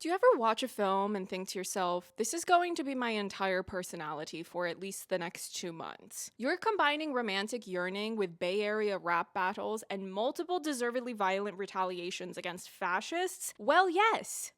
Do you ever watch a film and think to yourself, this is going to be my entire personality for at least the next 2 months? You're combining romantic yearning with Bay Area rap battles and multiple deservedly violent retaliations against fascists? Well, yes.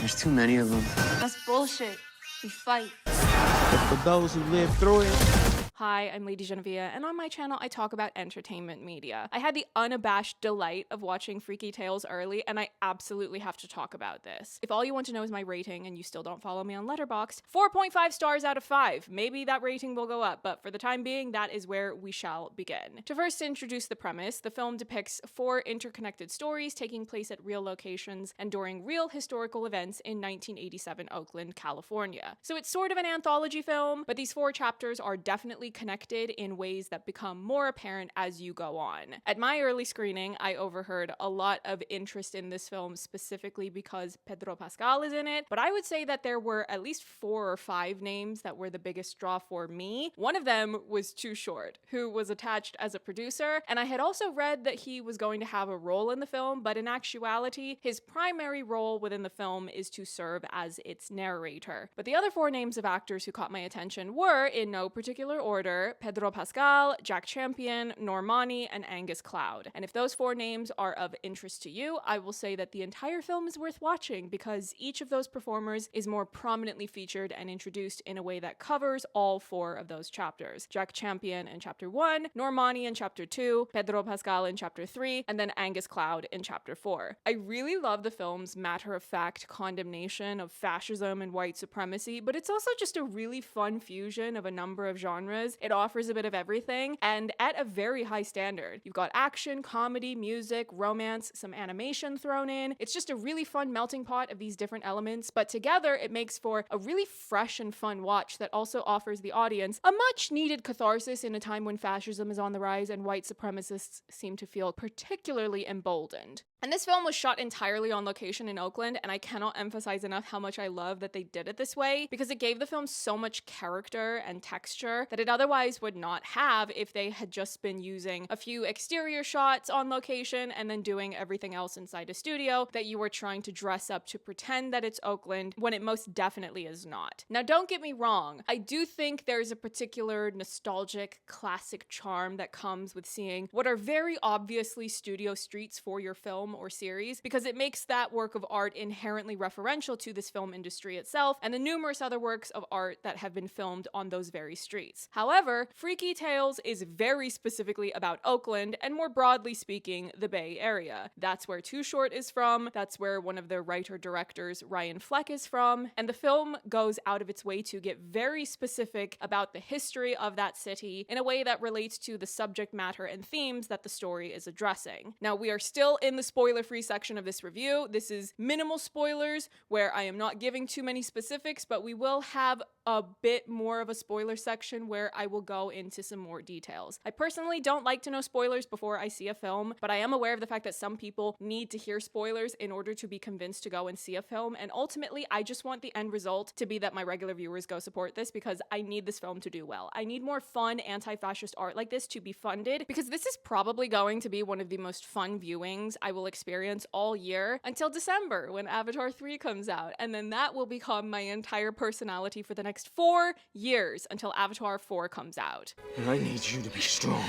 There's too many of them. That's bullshit. We fight. But for those who live through it. Hi, I'm Lady Genevieve, and on my channel I talk about entertainment media. I had the unabashed delight of watching Freaky Tales early, and I absolutely have to talk about this. If all you want to know is my rating and you still don't follow me on Letterboxd, 4.5 stars out of 5. Maybe that rating will go up, but for the time being, that is where we shall begin. To first introduce the premise, the film depicts 4 interconnected stories taking place at real locations and during real historical events in 1987 Oakland, California. So it's sort of an anthology film, but these 4 chapters are definitely connected in ways that become more apparent as you go on. At my early screening, I overheard a lot of interest in this film specifically because Pedro Pascal is in it, but I would say that there were at least 4 or 5 names that were the biggest draw for me. One of them was Too Short, who was attached as a producer, and I had also read that he was going to have a role in the film, but in actuality, his primary role within the film is to serve as its narrator. But the other 4 names of actors who caught my attention were, in no particular order, Pedro Pascal, Jack Champion, Normani, and Angus Cloud. And if those 4 names are of interest to you, I will say that the entire film is worth watching because each of those performers is more prominently featured and introduced in a way that covers all 4 of those chapters. Jack Champion in chapter 1, Normani in chapter 2, Pedro Pascal in chapter 3, and then Angus Cloud in chapter 4. I really love the film's matter-of-fact condemnation of fascism and white supremacy, but it's also just a really fun fusion of a number of genres. It offers a bit of everything, and at a very high standard. You've got action, comedy, music, romance, some animation thrown in. It's just a really fun melting pot of these different elements, but together it makes for a really fresh and fun watch that also offers the audience a much needed catharsis in a time when fascism is on the rise and white supremacists seem to feel particularly emboldened. And this film was shot entirely on location in Oakland, and I cannot emphasize enough how much I love that they did it this way, because it gave the film so much character and texture that it otherwise would not have if they had just been using a few exterior shots on location and then doing everything else inside a studio that you were trying to dress up to pretend that it's Oakland when it most definitely is not. Now, don't get me wrong, I do think there's a particular nostalgic, classic charm that comes with seeing what are very obviously studio streets for your film or series, because it makes that work of art inherently referential to this film industry itself and the numerous other works of art that have been filmed on those very streets. However, Freaky Tales is very specifically about Oakland and, more broadly speaking, the Bay Area. That's where Too Short is from, that's where one of the writer-directors, Ryan Fleck, is from, and the film goes out of its way to get very specific about the history of that city in a way that relates to the subject matter and themes that the story is addressing. Now, we are still in the spoiler-free section of this review. This is minimal spoilers where I am not giving too many specifics, but we will have a bit more of a spoiler section where I will go into some more details. I personally don't like to know spoilers before I see a film, but I am aware of the fact that some people need to hear spoilers in order to be convinced to go and see a film, and ultimately I just want the end result to be that my regular viewers go support this because I need this film to do well. I need more fun anti-fascist art like this to be funded, because this is probably going to be one of the most fun viewings I will experience all year until December when Avatar 3 comes out, and then that will become my entire personality for the next 4 years until Avatar 4 comes out. And I need you to be strong.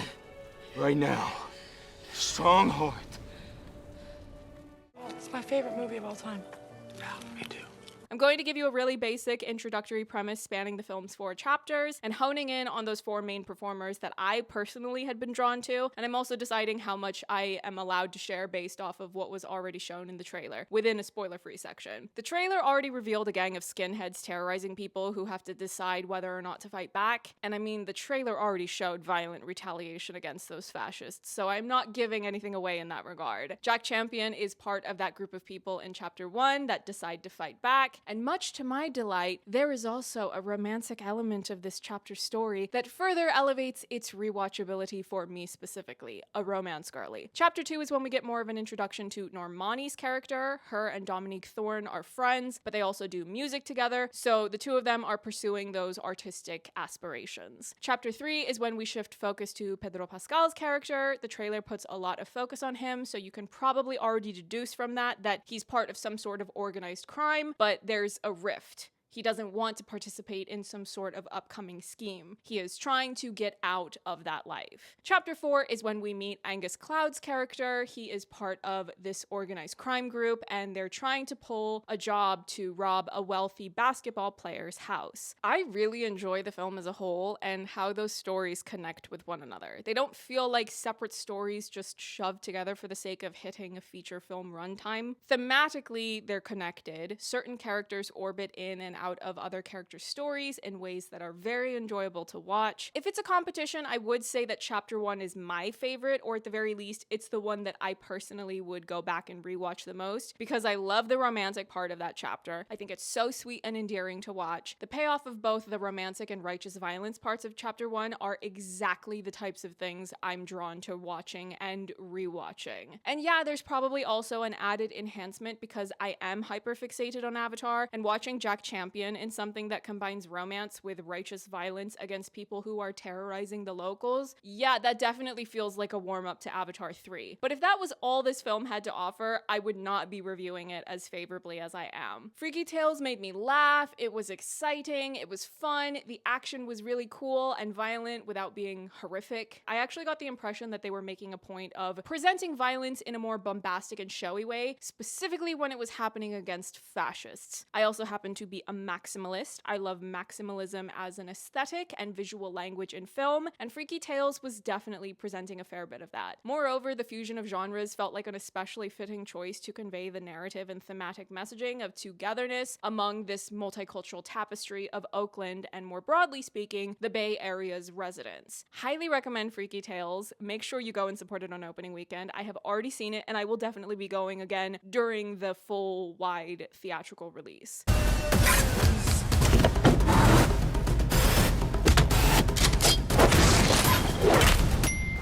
Right now. Strong heart. It's my favorite movie of all time. Yeah, me too. I'm going to give you a really basic introductory premise spanning the film's 4 chapters and honing in on those 4 main performers that I personally had been drawn to, and I'm also deciding how much I am allowed to share based off of what was already shown in the trailer, within a spoiler-free section. The trailer already revealed a gang of skinheads terrorizing people who have to decide whether or not to fight back, and I mean, the trailer already showed violent retaliation against those fascists, so I'm not giving anything away in that regard. Jack Champion is part of that group of people in chapter 1 that decide to fight back, And much to my delight, there is also a romantic element of this chapter's story that further elevates its rewatchability for me specifically, a romance girly. Chapter 2 is when we get more of an introduction to Normani's character. Her and Dominique Thorne are friends, but they also do music together, so the two of them are pursuing those artistic aspirations. Chapter 3 is when we shift focus to Pedro Pascal's character. The trailer puts a lot of focus on him, so you can probably already deduce from that he's part of some sort of organized crime, but there's a rift. He doesn't want to participate in some sort of upcoming scheme. He is trying to get out of that life. Chapter 4 is when we meet Angus Cloud's character. He is part of this organized crime group, and they're trying to pull a job to rob a wealthy basketball player's house. I really enjoy the film as a whole and how those stories connect with one another. They don't feel like separate stories just shoved together for the sake of hitting a feature film runtime. Thematically, they're connected. Certain characters orbit in and out of other characters' stories in ways that are very enjoyable to watch. If it's a competition, I would say that chapter 1 is my favorite, or at the very least, it's the one that I personally would go back and rewatch the most because I love the romantic part of that chapter. I think it's so sweet and endearing to watch. The payoff of both the romantic and righteous violence parts of chapter 1 are exactly the types of things I'm drawn to watching and rewatching. And yeah, there's probably also an added enhancement because I am hyperfixated on Avatar, and watching Jack Champion in something that combines romance with righteous violence against people who are terrorizing the locals, yeah, that definitely feels like a warm-up to Avatar 3. But if that was all this film had to offer, I would not be reviewing it as favorably as I am. Freaky Tales made me laugh, it was exciting, it was fun, the action was really cool and violent without being horrific. I actually got the impression that they were making a point of presenting violence in a more bombastic and showy way, specifically when it was happening against fascists. I also happen to be a maximalist. I love maximalism as an aesthetic and visual language in film, and Freaky Tales was definitely presenting a fair bit of that. Moreover, the fusion of genres felt like an especially fitting choice to convey the narrative and thematic messaging of togetherness among this multicultural tapestry of Oakland and, more broadly speaking, the Bay Area's residents. Highly recommend Freaky Tales. Make sure you go and support it on opening weekend. I have already seen it, and I will definitely be going again during the full wide theatrical release.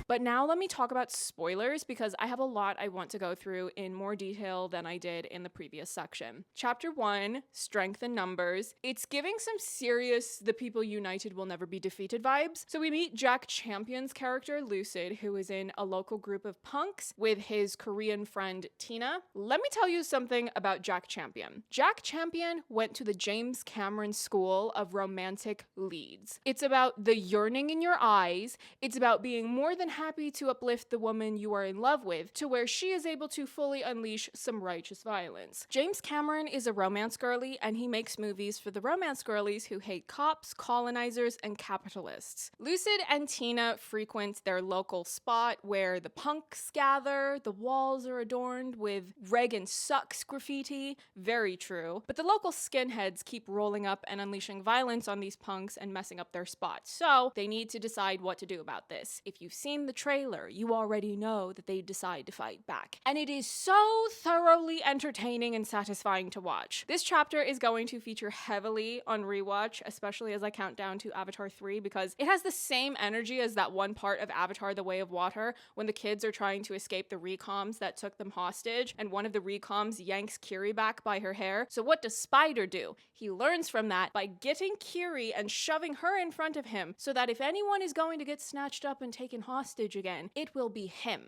But now let me talk about spoilers because I have a lot I want to go through in more detail than I did in the previous section. Chapter 1, Strength in Numbers. It's giving some serious the people united will never be defeated vibes. So we meet Jack Champion's character, Lucid, who is in a local group of punks with his Korean friend, Tina. Let me tell you something about Jack Champion. Jack Champion went to the James Cameron School of Romantic Leads. It's about the yearning in your eyes. It's about being more than happy to uplift the woman you are in love with to where she is able to fully unleash some righteous violence. James Cameron is a romance girly, and he makes movies for the romance girlies who hate cops, colonizers, and capitalists. Lucid and Tina frequent their local spot where the punks gather. The walls are adorned with Reagan sucks graffiti. Very true. But the local skinheads keep rolling up and unleashing violence on these punks and messing up their spot. So they need to decide what to do about this. If you've seen the trailer, you already know that they decide to fight back. And it is so thoroughly entertaining and satisfying to watch. This chapter is going to feature heavily on rewatch, especially as I count down to Avatar 3, because it has the same energy as that one part of Avatar: The Way of Water when the kids are trying to escape the recoms that took them hostage, and one of the recoms yanks Kiri back by her hair. So what does Spider do? He learns from that by getting Kiri and shoving her in front of him so that if anyone is going to get snatched up and taken hostage again, it will be him.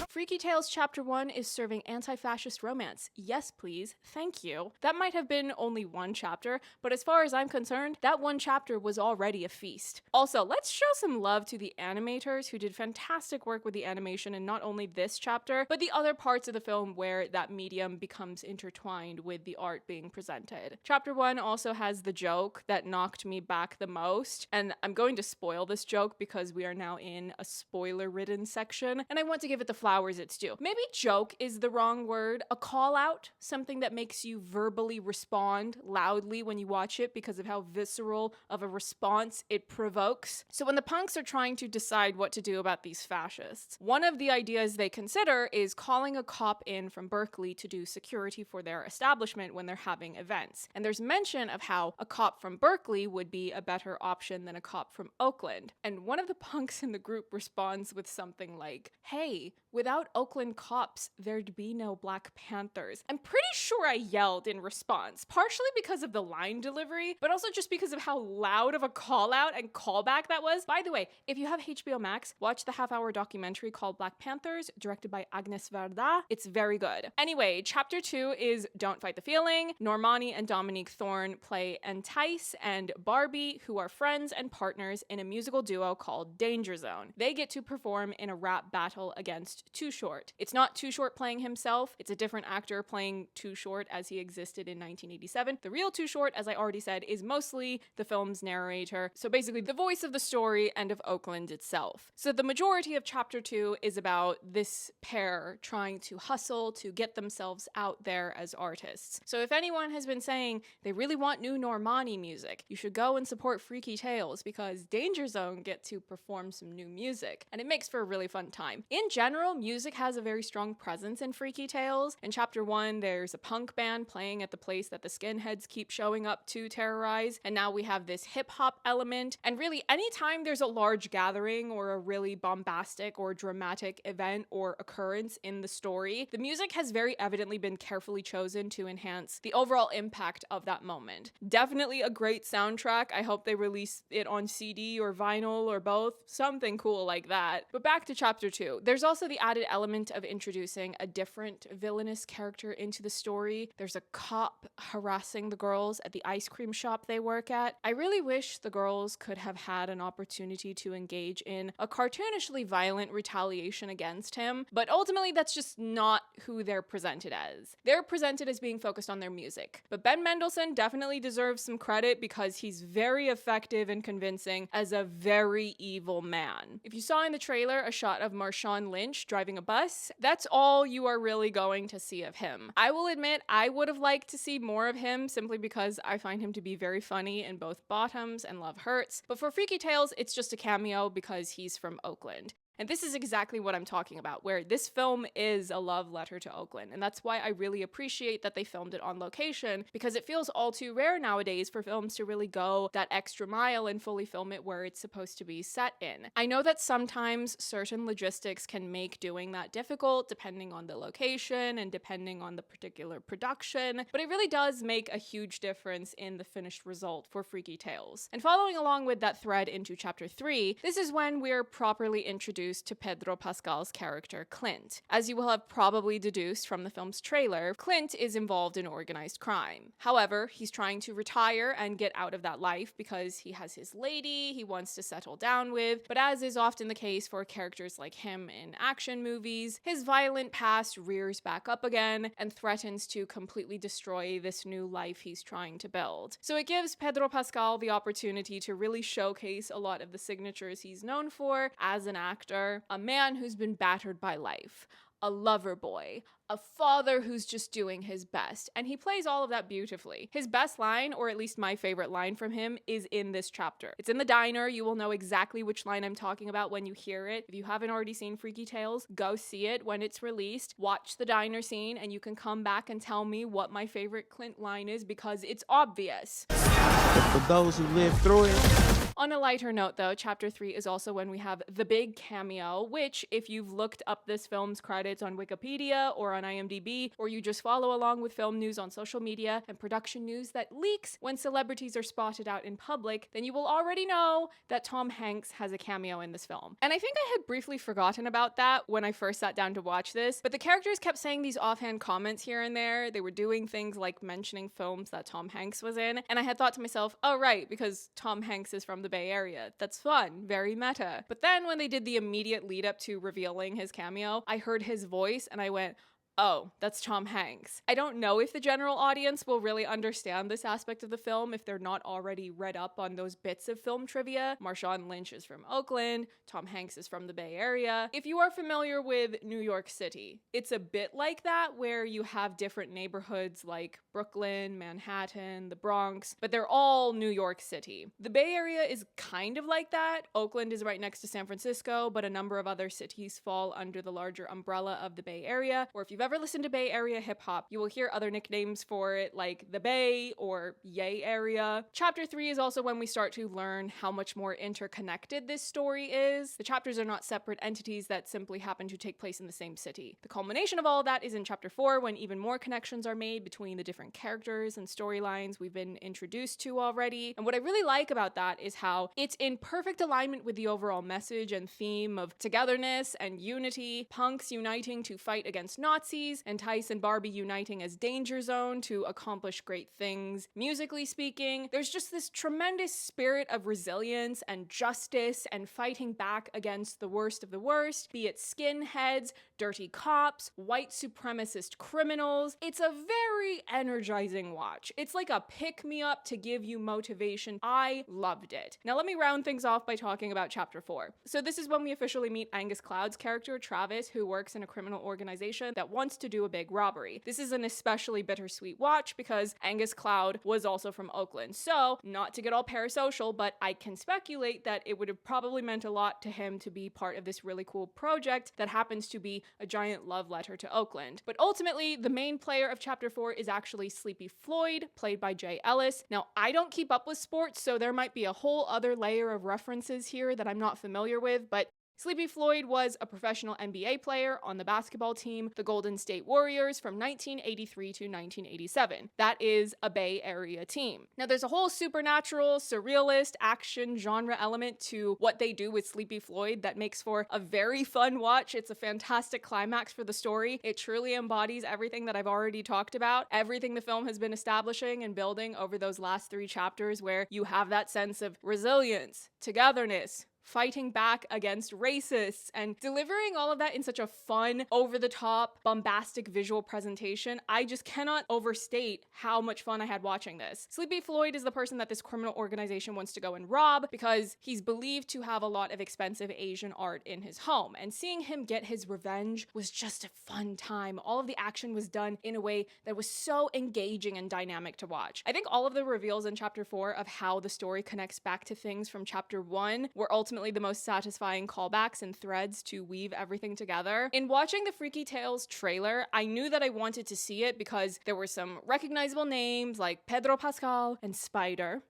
Freaky Tales Chapter 1 is serving anti-fascist romance. Yes, please. Thank you. That might have been only one chapter, but as far as I'm concerned, that one chapter was already a feast. Also, let's show some love to the animators who did fantastic work with the animation in not only this chapter, but the other parts of the film where that medium becomes intertwined with the art being presented. Chapter 1 also has the joke that knocked me back the most, and I'm going to spoil this joke because we are now in a spoiler-ridden section, and I want to give it the flowers it its due. Maybe joke is the wrong word. A call out, something that makes you verbally respond loudly when you watch it because of how visceral of a response it provokes. So when the punks are trying to decide what to do about these fascists, one of the ideas they consider is calling a cop in from Berkeley to do security for their establishment when they're having events. And there's mention of how a cop from Berkeley would be a better option than a cop from Oakland. And one of the punks in the group responds with something like, hey, without Oakland cops, there'd be no Black Panthers. I'm pretty sure I yelled in response, partially because of the line delivery, but also just because of how loud of a call out and callback that was. By the way, if you have HBO Max, watch the half-hour documentary called Black Panthers, directed by Agnes Varda. It's very good. Anyway, chapter 2 is Don't Fight the Feeling. Normani and Dominique Thorne play Entice and Barbie, who are friends and partners in a musical duo called Danger Zone. They get to perform in a rap battle against Too Short. It's not Too Short playing himself, it's a different actor playing Too Short as he existed in 1987. The real Too Short, as I already said, is mostly the film's narrator, so basically the voice of the story and of Oakland itself. So the majority of chapter 2 is about this pair trying to hustle to get themselves out there as artists. So if anyone has been saying they really want new Normani music, you should go and support Freaky Tales because Danger Zone get to perform some new music, and it makes for a really fun time. In general, music has a very strong presence in Freaky Tales. In chapter 1, there's a punk band playing at the place that the skinheads keep showing up to terrorize, and now we have this hip-hop element, and really anytime there's a large gathering or a really bombastic or dramatic event or occurrence in the story, the music has very evidently been carefully chosen to enhance the overall impact of that moment. Definitely a great soundtrack. I hope they release it on CD or vinyl or both, something cool like that. But back to chapter 2. There's also the added element of introducing a different villainous character into the story. There's a cop harassing the girls at the ice cream shop they work at. I really wish the girls could have had an opportunity to engage in a cartoonishly violent retaliation against him, but ultimately that's just not who they're presented as. They're presented as being focused on their music. But Ben Mendelsohn definitely deserves some credit because he's very effective and convincing as a very evil man. If you saw in the trailer a shot of Marshawn Lynch driving a bus, that's all you are really going to see of him. I will admit I would have liked to see more of him simply because I find him to be very funny in both Bottoms and Love Hurts, but for Freaky Tales, it's just a cameo because he's from Oakland. And this is exactly what I'm talking about, where this film is a love letter to Oakland. And that's why I really appreciate that they filmed it on location, because it feels all too rare nowadays for films to really go that extra mile and fully film it where it's supposed to be set in. I know that sometimes certain logistics can make doing that difficult, depending on the location and depending on the particular production, but it really does make a huge difference in the finished result for Freaky Tales. And following along with that thread into chapter 3, this is when we're properly introduced to Pedro Pascal's character, Clint. As you will have probably deduced from the film's trailer, Clint is involved in organized crime. However, he's trying to retire and get out of that life because he has his lady he wants to settle down with, but as is often the case for characters like him in action movies, his violent past rears back up again and threatens to completely destroy this new life he's trying to build. So it gives Pedro Pascal the opportunity to really showcase a lot of the signatures he's known for as an actor. A man who's been battered by life, a lover boy, a father who's just doing his best, and he plays all of that beautifully. His best line, or at least my favorite line from him, is in this chapter. It's in the diner. You will know exactly which line I'm talking about when you hear it. If you haven't already seen Freaky Tales, go see it when it's released. Watch the diner scene, and you can come back and tell me what my favorite Clint line is because it's obvious. For those who live through it. On a lighter note though, chapter 3 is also when we have the big cameo, which if you've looked up this film's credits on Wikipedia or on IMDb, or you just follow along with film news on social media and production news that leaks when celebrities are spotted out in public, then you will already know that Tom Hanks has a cameo in this film. And I think I had briefly forgotten about that when I first sat down to watch this, but the characters kept saying these offhand comments here and there. They were doing things like mentioning films that Tom Hanks was in, and I had thought to myself, oh right, because Tom Hanks is from the Bay Area. That's fun, very meta. But then when they did the immediate lead up to revealing his cameo, I heard his voice and I went, oh, that's Tom Hanks. I don't know if the general audience will really understand this aspect of the film if they're not already read up on those bits of film trivia. Marshawn Lynch is from Oakland, Tom Hanks is from the Bay Area. If you are familiar with New York City, it's a bit like that where you have different neighborhoods like Brooklyn, Manhattan, the Bronx, but they're all New York City. The Bay Area is kind of like that. Oakland is right next to San Francisco, but a number of other cities fall under the larger umbrella of the Bay Area. Or if you've ever listened to Bay Area hip hop, you will hear other nicknames for it like the Bay or Yay Area. Chapter 3 is also when we start to learn how much more interconnected this story is. The chapters are not separate entities that simply happen to take place in the same city. The culmination of all of that is in chapter 4 when even more connections are made between the different characters and storylines we've been introduced to already. And what I really like about that is how it's in perfect alignment with the overall message and theme of togetherness and unity, punks uniting to fight against Nazis, and Tice and Barbie uniting as Danger Zone to accomplish great things. Musically speaking, there's just this tremendous spirit of resilience and justice and fighting back against the worst of the worst, be it skinheads, dirty cops, white supremacist criminals. It's a very energizing watch. It's like a pick-me-up to give you motivation. I loved it. Now let me round things off by talking about chapter 4. So this is when we officially meet Angus Cloud's character, Travis, who works in a criminal organization that wants to do a big robbery. This is an especially bittersweet watch because Angus Cloud was also from Oakland. So, not to get all parasocial, but I can speculate that it would have probably meant a lot to him to be part of this really cool project that happens to be a giant love letter to Oakland. But ultimately, the main player of chapter 4 is actually Sleepy Floyd, played by Jay Ellis. Now, I don't keep up with sports, so there might be a whole other layer of references here that I'm not familiar with, but Sleepy Floyd was a professional NBA player on the basketball team, the Golden State Warriors, from 1983 to 1987. That is a Bay Area team. Now, there's a whole supernatural, surrealist, action genre element to what they do with Sleepy Floyd that makes for a very fun watch. It's a fantastic climax for the story. It truly embodies everything that I've already talked about, everything the film has been establishing and building over those last 3 chapters, where you have that sense of resilience, togetherness, fighting back against racists, and delivering all of that in such a fun, over-the-top, bombastic visual presentation. I just cannot overstate how much fun I had watching this. Sleepy Floyd is the person that this criminal organization wants to go and rob because he's believed to have a lot of expensive Asian art in his home, and seeing him get his revenge was just a fun time. All of the action was done in a way that was so engaging and dynamic to watch. I think all of the reveals in chapter 4 of how the story connects back to things from chapter 1 were ultimately the most satisfying callbacks and threads to weave everything together. In watching the Freaky Tales trailer, I knew that I wanted to see it because there were some recognizable names like Pedro Pascal and Spider.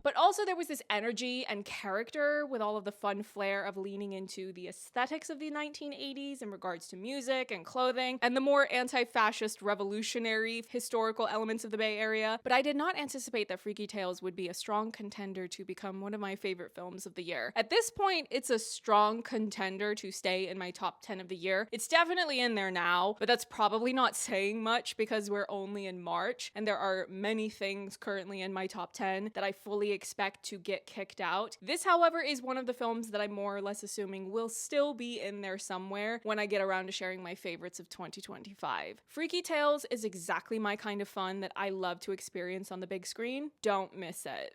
But also there was this energy and character with all of the fun flair of leaning into the aesthetics of the 1980s in regards to music and clothing, and the more anti-fascist revolutionary historical elements of the Bay Area. But I did not anticipate that Freaky Tales would be a strong contender to become one of my favorite films of the year. At this point, it's a strong contender to stay in my top 10 of the year. It's definitely in there now, but that's probably not saying much because we're only in March, and there are many things currently in my top 10 that I fully expect to get kicked out. This, however, is one of the films that I'm more or less assuming will still be in there somewhere when I get around to sharing my favorites of 2025. Freaky Tales is exactly my kind of fun that I love to experience on the big screen. Don't miss it.